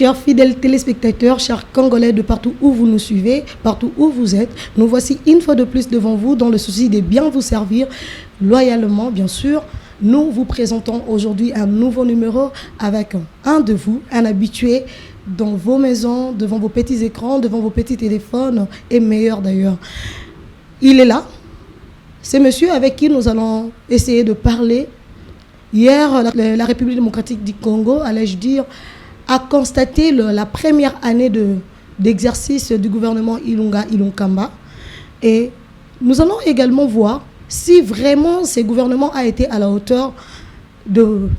Chers fidèles téléspectateurs, chers Congolais de partout où vous nous suivez, partout où vous êtes, nous voici une fois de plus devant vous dans le souci de bien vous servir, loyalement bien sûr. Nous vous présentons aujourd'hui un nouveau numéro avec un de vous, un habitué dans vos maisons, devant vos petits écrans, devant vos petits téléphones et meilleurs d'ailleurs. Il est là, c'est monsieur avec qui nous allons essayer de parler. Hier, la République démocratique du Congo, allais-je dire, a constaté la première année d'exercice du gouvernement Ilunga Ilunkamba. Et nous allons également voir si vraiment ce gouvernement a été à la hauteur de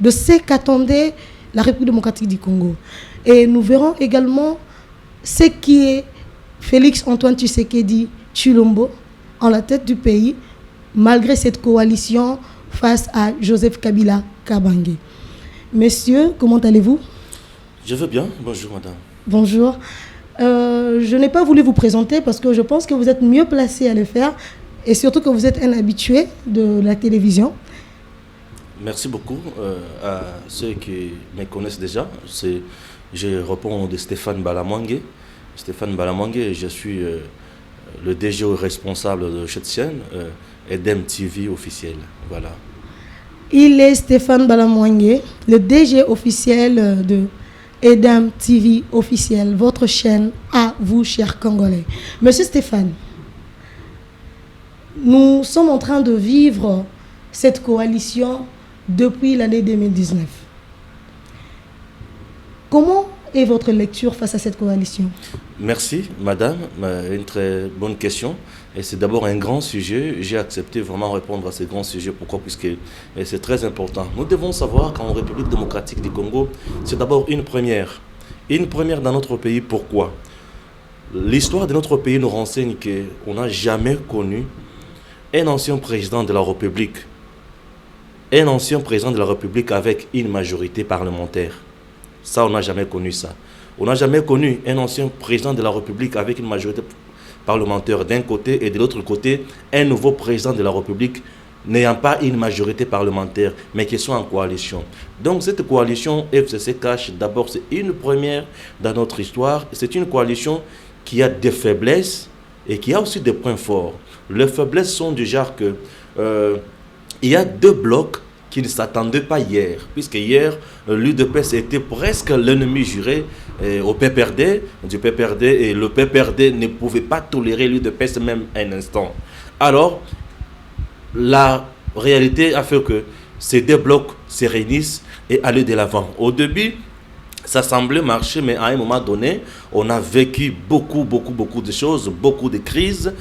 ce qu'attendait la République démocratique du Congo. Et nous verrons également ce qui est Félix Antoine Tshisekedi Tshilombo en la tête du pays, malgré cette coalition face à Joseph Kabila Kabange. Messieurs, comment allez-vous? Je veux bien. Bonjour, madame. Bonjour. Je n'ai pas voulu vous présenter parce que je pense que vous êtes mieux placé à le faire et surtout que vous êtes un habitué de la télévision. Merci beaucoup à ceux qui me connaissent déjà. Je réponds de Stéphane Balamwangue. Stéphane Balamwangue, je suis le DG responsable de cette chaîne, Edem TV officiel. Voilà. Il est Stéphane Balamwangue, le DG officiel de Edem TV officiel, votre chaîne à vous, chers Congolais. Monsieur Stéphane, nous sommes en train de vivre cette coalition depuis l'année 2019. Comment est votre lecture face à cette coalition? Merci, madame. Une très bonne question. Et c'est d'abord un grand sujet. J'ai accepté vraiment répondre à ce grand sujet. Pourquoi? Puisque c'est très important. Nous devons savoir qu'en République démocratique du Congo, c'est d'abord une première. Une première dans notre pays. Pourquoi? L'histoire de notre pays nous renseigne qu'on n'a jamais connu un ancien président de la République. Un ancien président de la République avec une majorité parlementaire. Ça, on n'a jamais connu ça. On n'a jamais connu un ancien président de la République avec une majorité parlementaire d'un côté et de l'autre côté, un nouveau président de la République n'ayant pas une majorité parlementaire, mais qui soit en coalition. Donc cette coalition FCC cache, d'abord, c'est une première dans notre histoire. C'est une coalition qui a des faiblesses et qui a aussi des points forts. Les faiblesses sont du genre que il y a deux blocs qui ne s'attendaient pas hier, puisque hier, l'UDPS était presque l'ennemi juré au PPRD, du PPRD, et le PPRD ne pouvait pas tolérer l'UDPS même un instant. Alors, la réalité a fait que ces deux blocs se réunissent et allaient de l'avant. Au début, ça semblait marcher, mais à un moment donné, on a vécu beaucoup de choses, beaucoup de crises,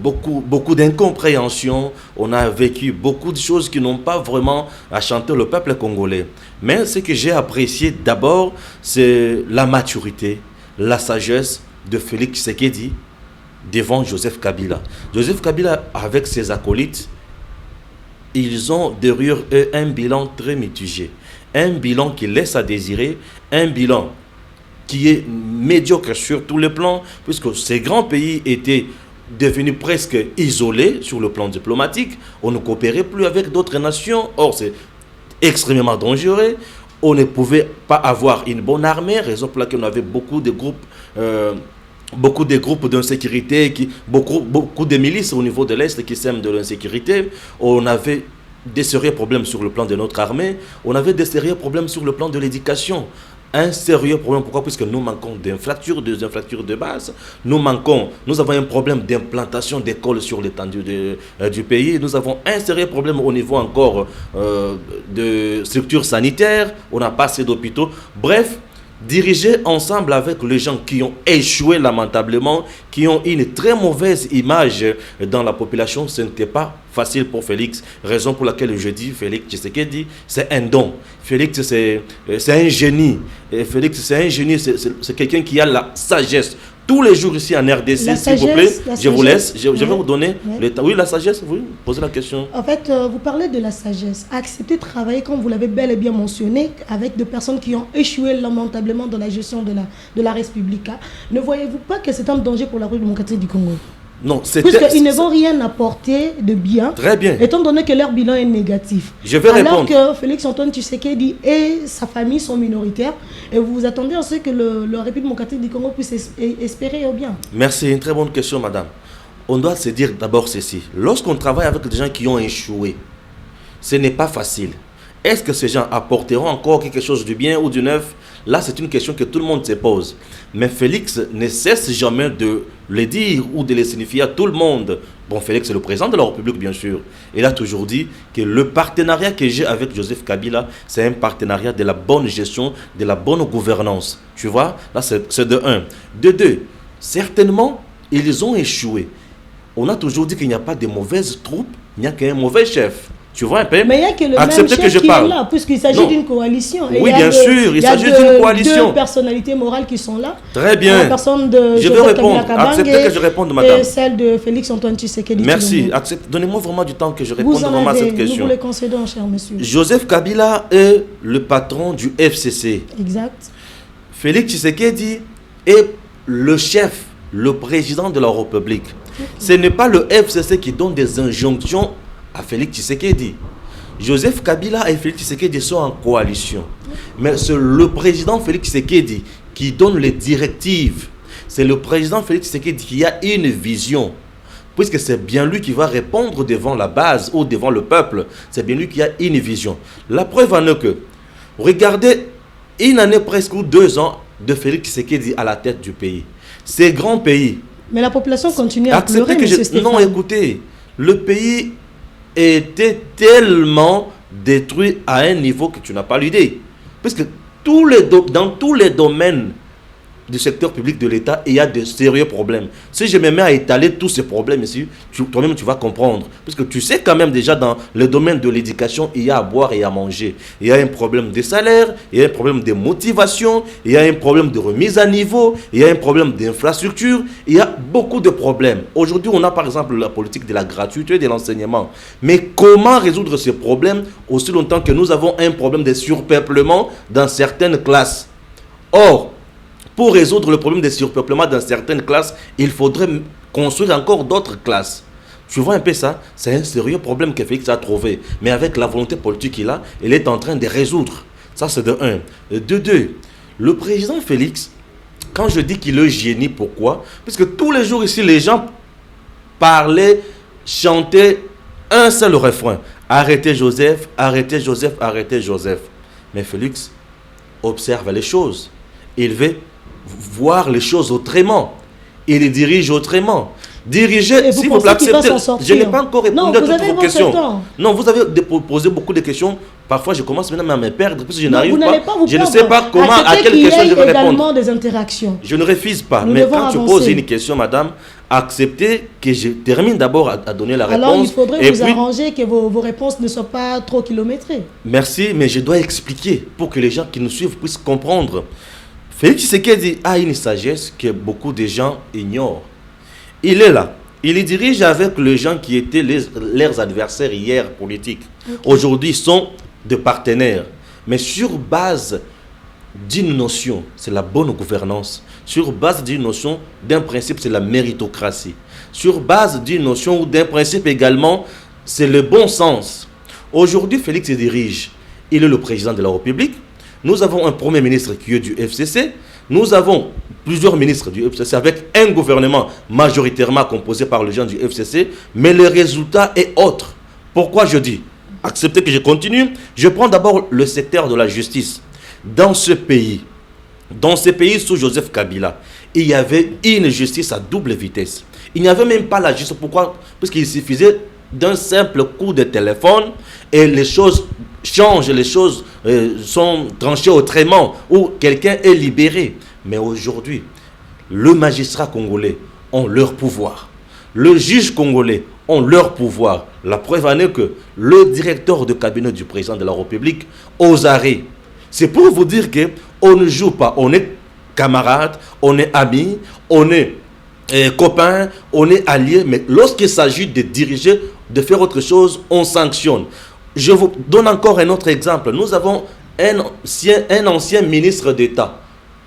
beaucoup d'incompréhension. On a vécu beaucoup de choses qui n'ont pas vraiment enchanté le peuple congolais. Mais ce que j'ai apprécié d'abord, c'est la maturité, la sagesse de Félix Tshisekedi devant Joseph Kabila. Joseph Kabila, avec ses acolytes, ils ont derrière eux un bilan très mitigé. Un bilan qui laisse à désirer, un bilan qui est médiocre sur tous les plans, puisque ces grands pays étaient devenus presque isolés sur le plan diplomatique. On ne coopérait plus avec d'autres nations. Or, c'est extrêmement dangereux. On ne pouvait pas avoir une bonne armée, raison pour laquelle on avait beaucoup de groupes d'insécurité, beaucoup de milices au niveau de l'Est qui sèment de l'insécurité. On avait des sérieux problèmes sur le plan de notre armée. On avait des sérieux problèmes sur le plan de l'éducation. Un sérieux problème. Pourquoi? Puisque nous manquons d'infrastructures, des infrastructures de base. Nous avons un problème d'implantation d'écoles sur l'étendue du pays. Nous avons un sérieux problème au niveau encore de structures sanitaires. On n'a pas assez d'hôpitaux. Bref, diriger ensemble avec les gens qui ont échoué lamentablement, qui ont une très mauvaise image dans la population, ce n'était pas facile pour Félix. Raison pour laquelle je dis Félix Tshisekedi, c'est un don. Félix, c'est un génie. Et Félix, c'est un génie, c'est quelqu'un qui a la sagesse. Tous les jours ici en RDC, s'il vous plaît, je vous laisse, je vais vous donner le temps. Oui, la sagesse, oui, posez la question. En fait, vous parlez de la sagesse. Accepter de travailler, comme vous l'avez bel et bien mentionné, avec des personnes qui ont échoué lamentablement dans la gestion de la République. Ne voyez-vous pas que c'est un danger pour la République démocratique du Congo? Non, c'était... Puisqu'ils ne vont rien apporter de bien. Très bien. Étant donné que leur bilan est négatif. Je vais Alors répondre. que Félix Antoine Tshisekedi et sa famille sont minoritaires. Et vous vous attendez à ce que la République démocratique du Congo puisse espérer au bien. Merci, une très bonne question, madame. On doit se dire d'abord ceci. Lorsqu'on travaille avec des gens qui ont échoué, ce n'est pas facile. Est-ce que ces gens apporteront encore quelque chose de bien ou du neuf? Là, c'est une question que tout le monde se pose. Mais Félix ne cesse jamais de le dire ou de le signifier à tout le monde. Bon, Félix est le président de la République, bien sûr. Il a toujours dit que le partenariat que j'ai avec Joseph Kabila, c'est un partenariat de la bonne gestion, de la bonne gouvernance. Tu vois? Là, c'est de un. De deux, certainement, ils ont échoué. On a toujours dit qu'il n'y a pas de mauvaises troupes, il n'y a qu'un mauvais chef. Tu vois un peu? Mais il n'y a que le Acceptez même chef qui est là, puisqu'il s'agit d'une coalition. Oui, bien sûr, il s'agit d'une coalition. Deux personnalités morales qui sont là. Très bien. La personne de je vais répondre. Acceptez que je réponde, madame. Et celle de Félix Antoine Tshisekedi. Merci. Donnez-moi vraiment du temps que je réponde vraiment à cette question. Nous vous le concédons, cher monsieur. Joseph Kabila est le patron du FCC. Exact. Félix Tshisekedi est le chef, le président de la République. Ce n'est pas le FCC qui donne des injonctions à Félix Tshisekedi. Joseph Kabila et Félix Tshisekedi sont en coalition. Mais c'est le président Félix Tshisekedi qui donne les directives. C'est le président Félix Tshisekedi qui a une vision. Puisque c'est bien lui qui va répondre devant la base ou devant le peuple. C'est bien lui qui a une vision. La preuve en est que, regardez, une année presque ou 2 ans de Félix Tshisekedi à la tête du pays. Ces grands pays. Mais la population continue à pleurer, monsieur Stéphane. Non, écoutez, le pays était tellement détruit à un niveau que tu n'as pas l'idée. Parce que dans tous les domaines du secteur public de l'État, il y a de sérieux problèmes. Si je me mets à étaler tous ces problèmes ici, toi-même tu vas comprendre. Parce que tu sais quand même déjà dans le domaine de l'éducation, il y a à boire et à manger. Il y a un problème de salaire, il y a un problème de motivation, il y a un problème de remise à niveau, il y a un problème d'infrastructure, il y a beaucoup de problèmes. Aujourd'hui, on a par exemple la politique de la gratuité de l'enseignement. Mais comment résoudre ces problèmes aussi longtemps que nous avons un problème de surpeuplement dans certaines classes? Or, pour résoudre le problème de surpeuplement dans certaines classes, il faudrait construire encore d'autres classes. Tu vois un peu ça? C'est un sérieux problème que Félix a trouvé. Mais avec la volonté politique qu'il a, il est en train de résoudre. Ça, c'est de un. De deux, le président Félix, quand je dis qu'il est génie, pourquoi? Parce que tous les jours ici, les gens parlaient, chantaient un seul refrain. Arrêtez Joseph, arrêtez Joseph, arrêtez Joseph. Mais Félix observe les choses. Il veut voir les choses autrement. Il les dirige autrement. Diriger, si vous l'acceptez, je n'ai pas encore répondu à toutes vos questions. Non, vous avez posé beaucoup de questions. Parfois, je commence maintenant à me perdre parce que je n'arrive pas. Je ne sais pas comment, à quelle question je vais répondre. Des interactions. Je ne refuse pas. Mais quand tu poses une question, madame, acceptez que je termine d'abord à donner la réponse. Alors, il faudrait vous arranger que vos réponses ne soient pas trop kilométrées. Merci, mais je dois expliquer pour que les gens qui nous suivent puissent comprendre. Félix Tshisekedi a une sagesse que beaucoup de gens ignorent. Il est là. Il dirige avec les gens qui étaient leurs adversaires hier politiques. Okay. Aujourd'hui, ils sont des partenaires. Mais sur base d'une notion, c'est la bonne gouvernance. Sur base d'une notion, d'un principe, c'est la méritocratie. Sur base d'une notion ou d'un principe également, c'est le bon sens. Aujourd'hui, Félix se dirige. Il est le président de la République. Nous avons un premier ministre qui est du FCC. Nous avons plusieurs ministres du FCC avec un gouvernement majoritairement composé par les gens du FCC. Mais le résultat est autre. Pourquoi je dis? Acceptez que je continue. Je prends d'abord le secteur de la justice. Dans ce pays sous Joseph Kabila, il y avait une justice à double vitesse. Il n'y avait même pas la justice. Pourquoi? Parce qu'il suffisait d'un simple coup de téléphone et les choses changent, les choses sont tranchées autrement ou quelqu'un est libéré. Mais aujourd'hui, le magistrat congolais ont leur pouvoir. Le juge congolais ont leur pouvoir. La preuve en est que le directeur de cabinet du président de la République ose arrêter. C'est pour vous dire qu'on ne joue pas. On est camarades, on est amis, on est copains, on est alliés. Mais lorsqu'il s'agit de diriger, de faire autre chose, on sanctionne. Je vous donne encore un autre exemple. Nous avons un ancien ministre d'État.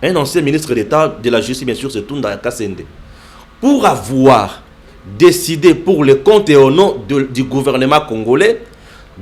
Un ancien ministre d'État de la justice, bien sûr, c'est Tunda Kasende. Pour avoir décidé pour le compte et au nom du gouvernement congolais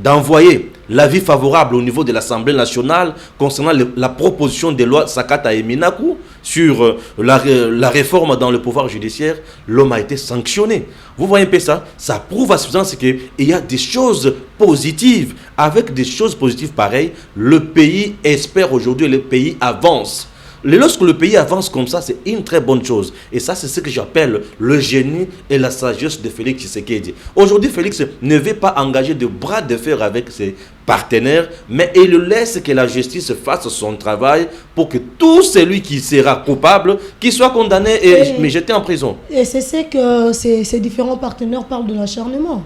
d'envoyer l'avis favorable au niveau de l'Assemblée nationale concernant la proposition de loi Sakata et Minaku sur la réforme dans le pouvoir judiciaire. L'homme a été sanctionné. Vous voyez un peu ça? Ça prouve à suffisance qu'il y a des choses positives. Avec des choses positives pareilles, le pays espère aujourd'hui, le pays avance. Lorsque le pays avance comme ça, c'est une très bonne chose. Et ça, c'est ce que j'appelle le génie et la sagesse de Félix Tshisekedi. Aujourd'hui, Félix ne veut pas engager de bras de fer avec ses partenaires, mais il laisse que la justice fasse son travail pour que tout celui qui sera coupable, qu'il soit condamné et jeté en prison. Et c'est ce que ces différents partenaires parlent de l'acharnement.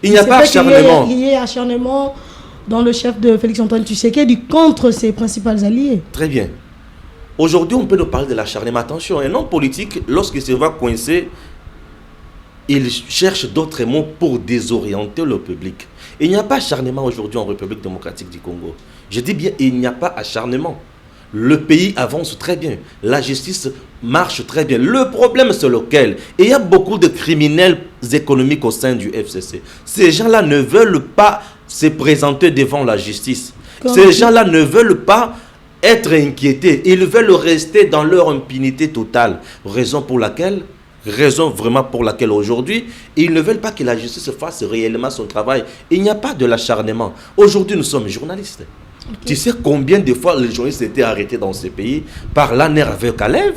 Il n'y a pas acharnement. Il y a acharnement dans le chef de Félix-Antoine Tshisekedi contre ses principaux alliés. Très bien. Aujourd'hui, on peut nous parler de l'acharnement. Attention, un homme politique, lorsqu'il se va coincer, il cherche d'autres mots pour désorienter le public. Il n'y a pas acharnement aujourd'hui en République démocratique du Congo. Je dis bien, il n'y a pas acharnement. Le pays avance très bien. La justice marche très bien. Le problème, c'est lequel? Il y a beaucoup de criminels économiques au sein du FCC. Ces gens-là ne veulent pas se présenter devant la justice. Ces gens-là ne veulent pas être inquiétés. Ils veulent rester dans leur impunité totale. Raison vraiment pour laquelle aujourd'hui, ils ne veulent pas que la justice fasse réellement son travail. Il n'y a pas de l'acharnement. Aujourd'hui, nous sommes journalistes. Okay. Tu sais combien de fois les journalistes étaient arrêtés dans ce pays par l'ANER avec Kalev?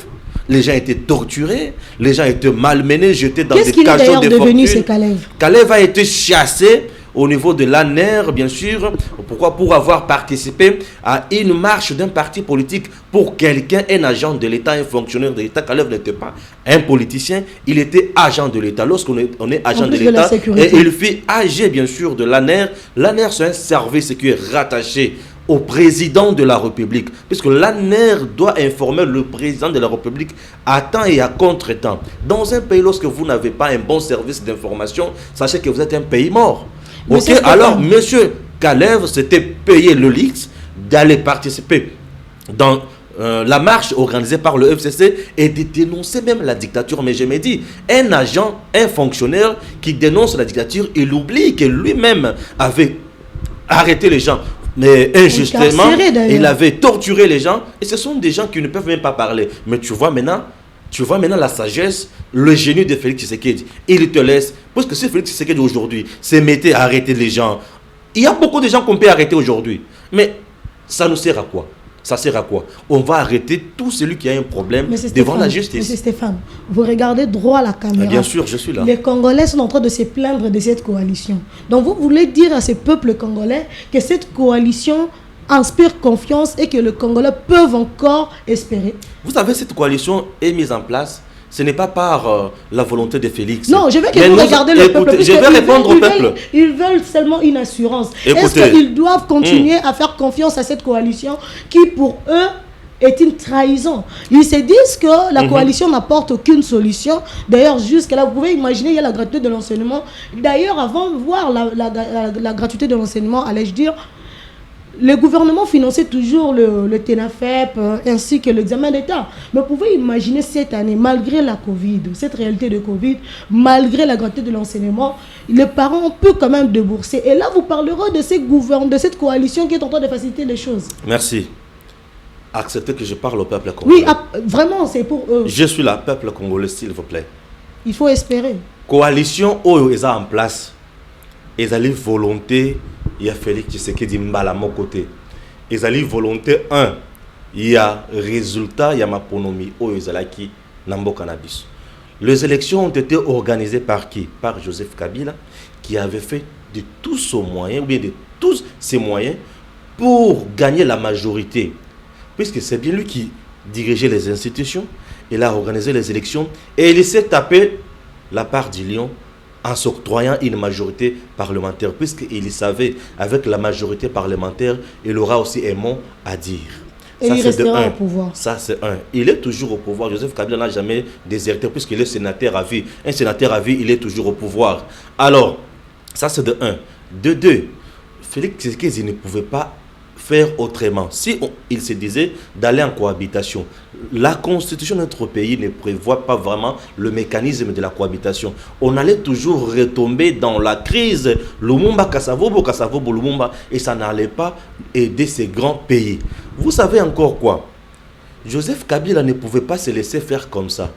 Les gens étaient torturés, les gens étaient malmenés, jetés dans des cachots de fortune. Qu'est-ce qu'il est devenu, ce Kalev? Kalev a été chassé au niveau de l'ANER, bien sûr. Pourquoi? Pour avoir participé à une marche d'un parti politique. Pour quelqu'un, un agent de l'État, un fonctionnaire de l'État, Kalev n'était pas un politicien, il était agent de l'État. Lorsqu'on est agent de l'État, et il fait agir, bien sûr, de l'ANER. L'ANER, c'est un service qui est rattaché au président de la République, puisque l'ANER doit informer le président de la République à temps et à contre-temps. Dans un pays, lorsque vous n'avez pas un bon service d'information, sachez que vous êtes un pays mort. Ok, alors, monsieur Kalev s'était payé le luxe d'aller participer dans la marche organisée par le FCC et de dénoncer même la dictature. Mais je me dis, un agent, un fonctionnaire qui dénonce la dictature, il oublie que lui-même avait arrêté les gens. Mais injustement, il avait torturé les gens. Et ce sont des gens qui ne peuvent même pas parler. Mais tu vois maintenant la sagesse, le génie de Félix Tshisekedi. Il te laisse. Parce que si Félix Tshisekedi aujourd'hui se mettait à arrêter les gens, il y a beaucoup de gens qu'on peut arrêter aujourd'hui. Mais ça nous sert à quoi? Ça sert à quoi? On va arrêter tout celui qui a un problème devant la justice. Monsieur Stéphane, vous regardez droit à la caméra. Ah, bien sûr, je suis là. Les Congolais sont en train de se plaindre de cette coalition. Donc vous voulez dire à ce peuple congolais que cette coalition inspire confiance et que les Congolais peuvent encore espérer? Vous savez, cette coalition est mise en place. Ce n'est pas par la volonté de Félix. Non, je veux que vous regardez le peuple. Je vais répondre au peuple. Ils veulent seulement une assurance. Est-ce qu'ils doivent continuer à faire confiance à cette coalition qui, pour eux, est une trahison? Ils se disent que la coalition n'apporte aucune solution. D'ailleurs, jusqu'à là, vous pouvez imaginer, il y a la gratuité de l'enseignement. D'ailleurs, avant de voir la gratuité de l'enseignement, allais-je dire, le gouvernement finançait toujours le TENAFEP ainsi que l'examen d'État. Mais vous pouvez imaginer cette année, malgré la Covid, cette réalité de Covid, malgré la gratuité de l'enseignement, les parents peuvent quand même débourser. Et là, vous parlerez de cette coalition qui est en train de faciliter les choses. Merci. Acceptez que je parle au peuple congolais. Oui, vraiment, c'est pour eux. Je suis là, peuple congolais, s'il vous plaît. Il faut espérer. Coalition où ils sont en place, ils ont volonté. Il y a Félix Tshisekedi Mbala à mon côté. Ils ont volonté, il y a résultat, il y a ma ponomie, qui Nambo Cannabis. Les élections ont été organisées par qui? Par Joseph Kabila, qui avait fait de tous ses moyens, ou bien de tous ses moyens, pour gagner la majorité. Puisque c'est bien lui qui dirigeait les institutions, il a organisé les élections, et il s'est tapé la part du lion en s'octroyant une majorité parlementaire, puisqu'il savait, avec la majorité parlementaire, il aura aussi un mot à dire. Et ça, il restera au pouvoir. Ça, c'est un. Il est toujours au pouvoir. Joseph Kabila n'a jamais déserté, puisqu'il est sénateur à vie. Un sénateur à vie, il est toujours au pouvoir. Alors, ça, c'est de un. De deux, Félix Tshisekedi ne pouvait pas faire autrement. Si il se disait d'aller en cohabitation, la constitution de notre pays ne prévoit pas vraiment le mécanisme de la cohabitation. On allait toujours retomber dans la crise Lumumba, Kassavobo, Kassavobo, Lumumba, et ça n'allait pas aider ces grands pays. Vous savez encore quoi? Joseph Kabila ne pouvait pas se laisser faire comme ça.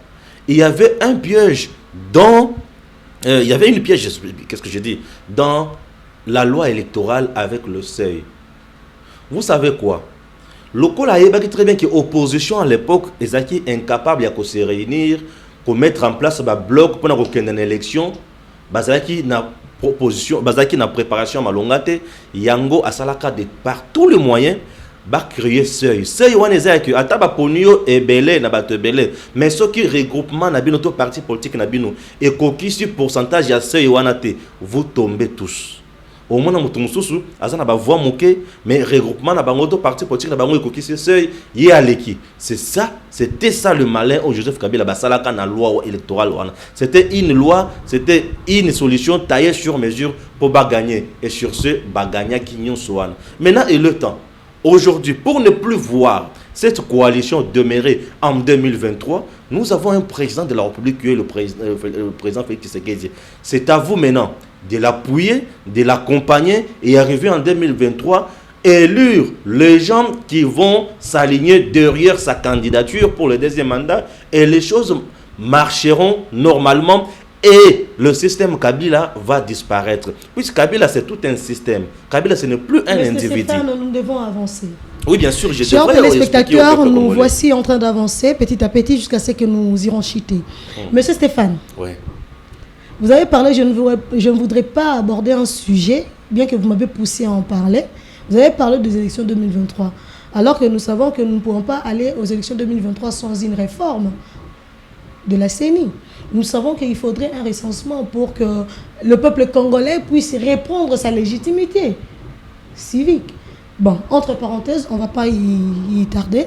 Il y avait un piège dans... il y avait une piège, qu'est-ce que je dis? Dans la loi électorale avec le seuil. Vous savez quoi? Le col a dit très bien que l'opposition à l'époque est incapable de se réunir pour mettre en place un bloc pour une élection. Bazaki na proposition, Bazaki na préparation malongate, Yango a salaka de par tous les moyens ba créer seuil. Seuil wana ezaki ataba ponio ebele na bato ebele. Mais ce qui regroupement na bino to parti politique na bino et koki sur pourcentage ya seuil wana te, vous tombez tous. Au moins na mutu mususu azana ba voix moké mais regroupement na bango to parti politique na bango ekoki sur seuil ye aleki. C'est ça, c'était ça le malin au Joseph Kabila ba salaka na loi électorale wana. C'était une loi, c'était une solution taillée sur mesure pour ba gagner et sur ce ba gagner qui nyon soana. Maintenant est le temps. Aujourd'hui, pour ne plus voir cette coalition demeurer en 2023, nous avons un président de la République qui est le président Félix Tshisekedi. C'est à vous maintenant de l'appuyer, de l'accompagner et arriver en 2023, élire les gens qui vont s'aligner derrière sa candidature pour le deuxième mandat et les choses marcheront normalement. Et le système Kabila va disparaître. Puisque Kabila, c'est tout un système. Kabila, ce n'est plus un individu. Nous devons avancer. Oui, bien sûr. Chers téléspectateurs, nous voici en train d'avancer petit à petit jusqu'à ce que nous irons chuter. Monsieur Stéphane, vous avez parlé, je ne voudrais pas aborder un sujet, bien que vous m'avez poussé à en parler. Vous avez parlé des élections 2023. Alors que nous savons que nous ne pourrons pas aller aux élections 2023 sans une réforme de la CENI. Nous savons qu'il faudrait un recensement pour que le peuple congolais puisse répondre sa légitimité civique. Bon, entre parenthèses, on ne va pas y tarder.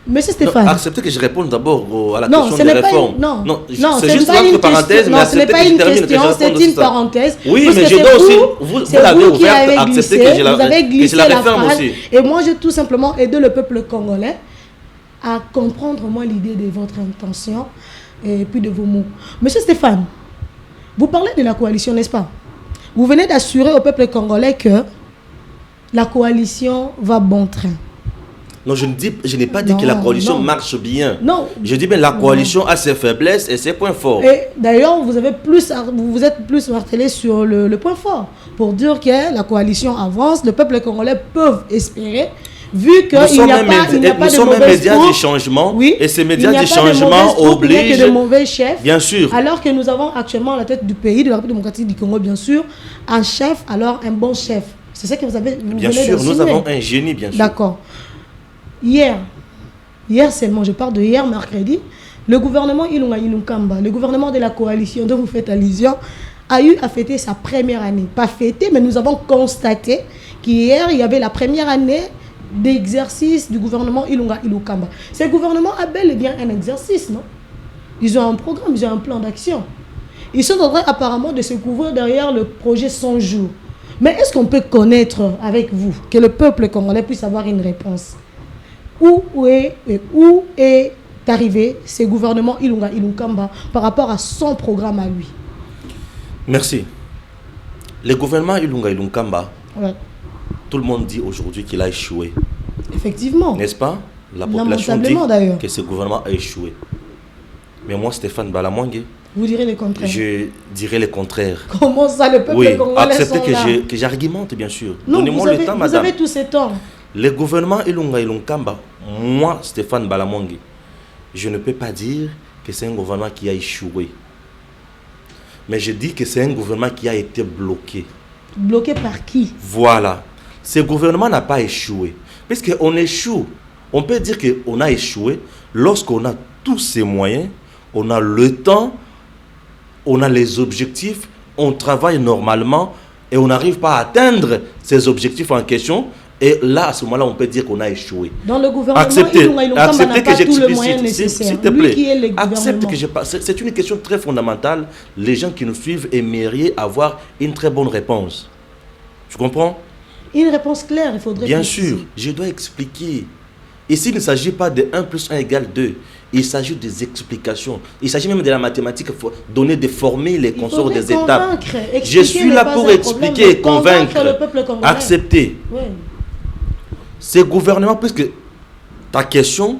Monsieur Stéphane. Acceptez que je réponde d'abord à la question des réformes. Non, c'est juste entre parenthèses, mais ce n'est pas une question, c'est une parenthèse. Oui, mais je dois aussi, vous l'avez ouverte, acceptez que vous avez glissé la phrase. Aussi. Et moi, j'ai tout simplement aidé le peuple congolais à comprendre moi l'idée de votre intention et puis de vos mots. Monsieur Stéphane, vous parlez de la coalition, n'est-ce pas? Vous venez d'assurer au peuple congolais que la coalition va bon train. Non, je n'ai pas dit que la coalition marche bien. Non. Je dis bien la coalition a ses faiblesses et ses points forts. Et d'ailleurs, vous vous êtes plus martelé sur le point fort pour dire que la coalition avance, le peuple congolais peut espérer. Vu qu'il n'y a pas de nous sommes un média du changement, oui, et ces médias du changement obligent de mauvais chefs, bien sûr. Alors que nous avons actuellement à la tête du pays, de la République démocratique du Congo, bien sûr, un chef, alors un bon chef. C'est ça que vous avez. Bien sûr, nous avons un génie, bien sûr. D'accord. Hier seulement, je parle de hier, mercredi, le gouvernement Ilunga Ilunkamba, le gouvernement de la coalition dont vous faites allusion, a eu à fêter sa première année. Pas fêter, mais nous avons constaté qu'hier, il y avait la première année d'exercice du gouvernement Ilunga Ilukamba. Ce gouvernement a bel et bien un exercice, non? Ils ont un programme, ils ont un plan d'action. Ils sont en train apparemment de se couvrir derrière le projet 100 jours. Mais est-ce qu'on peut connaître avec vous, que le peuple congolais puisse avoir une réponse? Où est arrivé ce gouvernement Ilunga Ilukamba par rapport à son programme à lui? Merci. Le gouvernement Ilunga Ilukamba, tout le monde dit aujourd'hui qu'il a échoué. Effectivement. N'est-ce pas? La population dit que ce gouvernement a échoué. Mais moi, Stéphane Balamwangé, vous direz le contraire. Je dirais le contraire. Comment ça, le peuple congolais acceptez que j'argumente, bien sûr. Donnez-moi le temps, madame. Vous avez tout ce temps. Le gouvernement Ilunga Ilunkamba, moi, Stéphane Balamwangé, je ne peux pas dire que c'est un gouvernement qui a échoué. Mais je dis que c'est un gouvernement qui a été bloqué. Bloqué par qui? Voilà. Ce gouvernement n'a pas échoué. Puisqu'on échoue, on peut dire qu'on a échoué lorsqu'on a tous ces moyens, on a le temps, on a les objectifs, on travaille normalement et on n'arrive pas à atteindre ces objectifs en question. Et là, à ce moment-là, on peut dire qu'on a échoué. Dans le gouvernement, acceptez que j'explicite, s'il te plaît. Accepte que c'est une question très fondamentale. Les gens qui nous suivent aimeraient avoir une très bonne réponse. Tu comprends? Une réponse claire, il faudrait. Bien sûr, je dois expliquer. Ici, il ne s'agit pas de 1 plus 1 égale 2. Il s'agit des explications. Il s'agit même de la mathématique. Il faut donner des formules, les consorts des étapes. Je suis là pour expliquer et convaincre, accepter. Oui. Ces gouvernements, puisque ta question,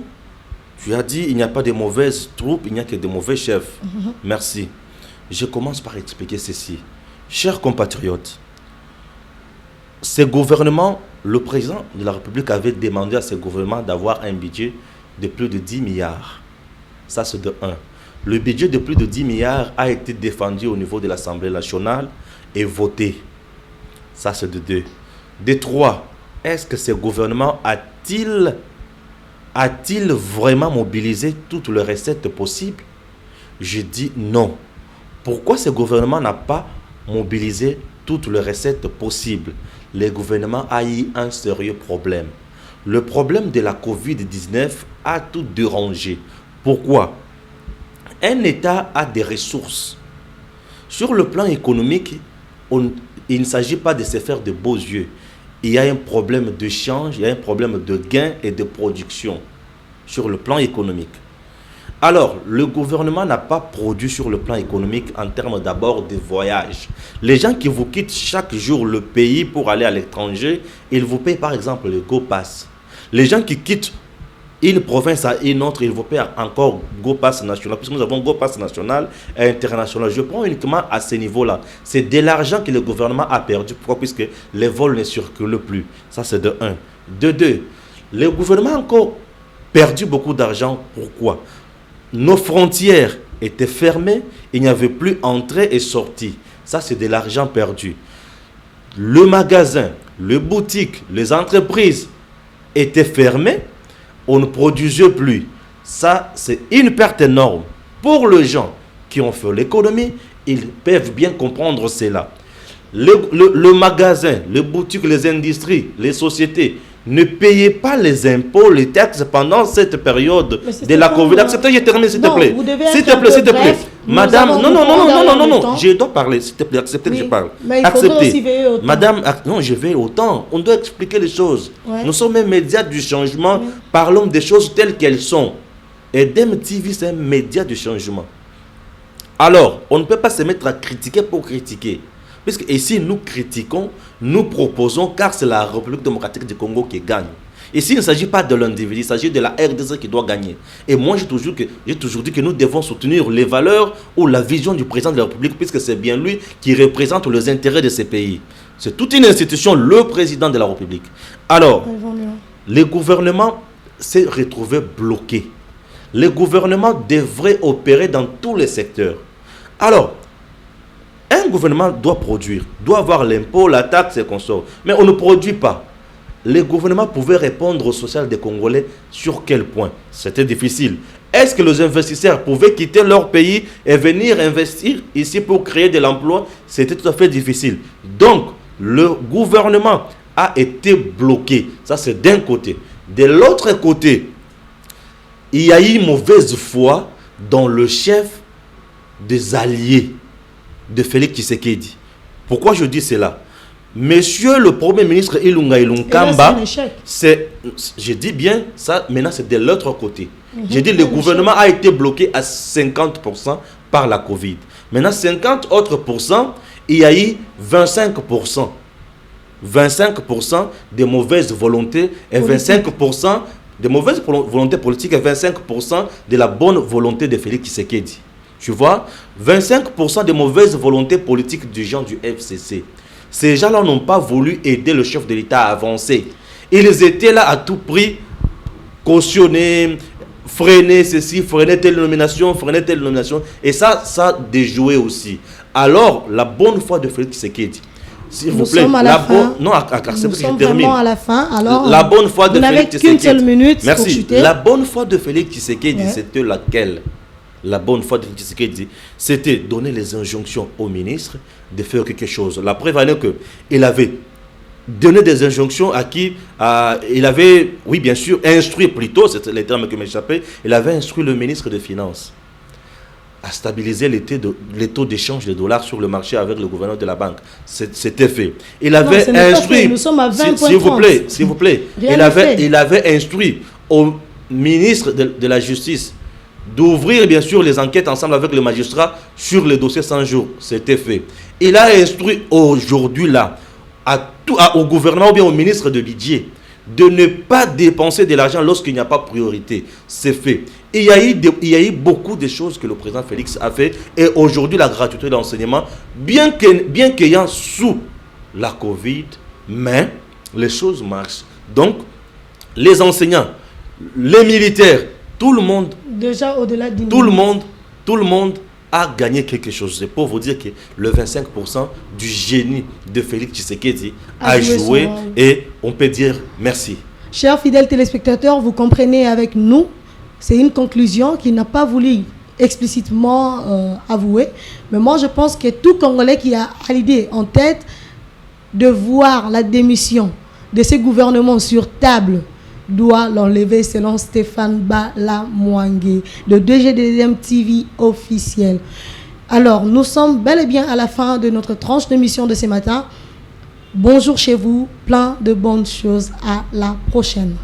tu as dit il n'y a pas de mauvaises troupes, il n'y a que de mauvais chefs. Merci. Je commence par expliquer ceci. Chers compatriotes, ces gouvernements, le président de la République avait demandé à ces gouvernements d'avoir un budget de plus de 10 milliards. Ça, c'est de 1. Le budget de plus de 10 milliards a été défendu au niveau de l'Assemblée nationale et voté. Ça, c'est de 2. De 3, est-ce que ce gouvernement a-t-il vraiment mobilisé toutes les recettes possibles? Je dis non. Pourquoi ce gouvernement n'a pas mobilisé toutes les recettes possibles? Le gouvernement a eu un sérieux problème. Le problème de la Covid-19 a tout dérangé. Pourquoi? Un État a des ressources. Sur le plan économique, il ne s'agit pas de se faire de beaux yeux. Il y a un problème de change, il y a un problème de gain et de production sur le plan économique. Alors, le gouvernement n'a pas produit sur le plan économique en termes d'abord de voyage. Les gens qui vous quittent chaque jour le pays pour aller à l'étranger, ils vous payent par exemple le GoPass. Les gens qui quittent une province à une autre, ils vous payent encore GoPass national. Puisque nous avons GoPass national et international. Je prends uniquement à ce niveau-là. C'est de l'argent que le gouvernement a perdu. Pourquoi? Puisque les vols ne circulent plus. Ça, c'est de 1. De 2, le gouvernement a encore perdu beaucoup d'argent. Pourquoi? Nos frontières étaient fermées, il n'y avait plus entrée et sortie. Ça, c'est de l'argent perdu. Le magasin, les boutiques, les entreprises étaient fermées, on ne produisait plus. Ça, c'est une perte énorme. Pour les gens qui ont fait l'économie, ils peuvent bien comprendre cela. Le magasin, les boutiques, les industries, les sociétés ne payaient pas les impôts, les taxes pendant cette période de la Covid. Acceptez, je termine, s'il te plaît. S'il te plaît. Madame, non, je dois parler, s'il te plaît, acceptez que je parle. Acceptez. Madame, non, je vais autant. On doit expliquer les choses. Nous sommes un média du changement, parlons des choses telles qu'elles sont. Et DMTV, c'est un média du changement. Alors, on ne peut pas se mettre à critiquer pour critiquer. Puisque ici, nous critiquons, nous proposons, car c'est la République démocratique du Congo qui gagne. Ici, il ne s'agit pas de l'individu, il s'agit de la RDC qui doit gagner. Et moi, j'ai toujours dit que nous devons soutenir les valeurs ou la vision du président de la République, puisque c'est bien lui qui représente les intérêts de ces pays. C'est toute une institution, le président de la République. Alors, le gouvernement s'est retrouvé bloqué. Le gouvernement devrait opérer dans tous les secteurs. Alors, un gouvernement doit produire, doit avoir l'impôt, la taxe et consorts. Mais on ne produit pas. Le gouvernement pouvait répondre au social des Congolais sur quel point? C'était difficile. Est-ce que les investisseurs pouvaient quitter leur pays et venir investir ici pour créer de l'emploi? C'était tout à fait difficile. Donc, le gouvernement a été bloqué. Ça, c'est d'un côté. De l'autre côté, il y a eu mauvaise foi dans le chef des alliés de Félix Tshisekedi. Pourquoi je dis cela? Monsieur le Premier ministre Ilunga Ilunkamba, je dis bien ça, maintenant c'est de l'autre côté. J'ai dit le gouvernement a été bloqué à 50% par la Covid. Maintenant 50 autres pourcents, il y a eu 25%. 25% de mauvaises volontés et 25% de mauvaises volontés politiques et 25% de la bonne volonté de Félix Tshisekedi. Tu vois, 25% de mauvaises volontés politiques du gens du FCC. Ces gens-là n'ont pas voulu aider le chef de l'État à avancer. Ils étaient là à tout prix, cautionner, freiner ceci, freiner telle nomination, freiner telle nomination. Et ça déjoué aussi. Alors, la bonne foi de Félix Tshisekedi, s'il vous plaît, nous sommes vraiment à la fin. Alors, la bonne foi de Félix Tshisekedi. Vous n'avez qu'une seule minute. Merci. La bonne foi de Félix Tshisekedi, c'était laquelle? La bonne foi de Tshisekedi, c'était donner les injonctions au ministre de faire quelque chose. La preuve est qu'il avait donné des injonctions à qui il avait, oui bien sûr, instruit plutôt, c'est les termes qui m'échappaient, il avait instruit le ministre des Finances à stabiliser les taux d'échange des dollars sur le marché avec le gouverneur de la banque. C'était fait. Il avait instruit, nous sommes à 20,30. S'il vous plaît, il avait instruit au ministre de la Justice d'ouvrir bien sûr les enquêtes ensemble avec le magistrat sur le dossier 100 jours. C'était fait. Il a instruit aujourd'hui là au gouvernement ou bien au ministre de budget de ne pas dépenser de l'argent lorsqu'il n'y a pas priorité. C'est fait. Et il y a eu beaucoup de choses que le président Félix a fait. Et aujourd'hui, la gratuité de l'enseignement, bien qu'ayant sous la Covid, mais les choses marchent. Donc, les enseignants, les militaires, tout le monde, déjà au-delà du tout le monde a gagné quelque chose. C'est pour vous dire que le 25% du génie de Félix Tshisekedi a joué et on peut dire merci. Chers fidèles téléspectateurs, vous comprenez avec nous, c'est une conclusion qu'il n'a pas voulu explicitement avouer. Mais moi, je pense que tout Congolais qui a l'idée en tête de voir la démission de ces gouvernements sur table doit l'enlever selon Stéphane Balamwangé, le DGDM TV officiel. Alors, nous sommes bel et bien à la fin de notre tranche d'émission de ce matin. Bonjour chez vous, plein de bonnes choses. À la prochaine.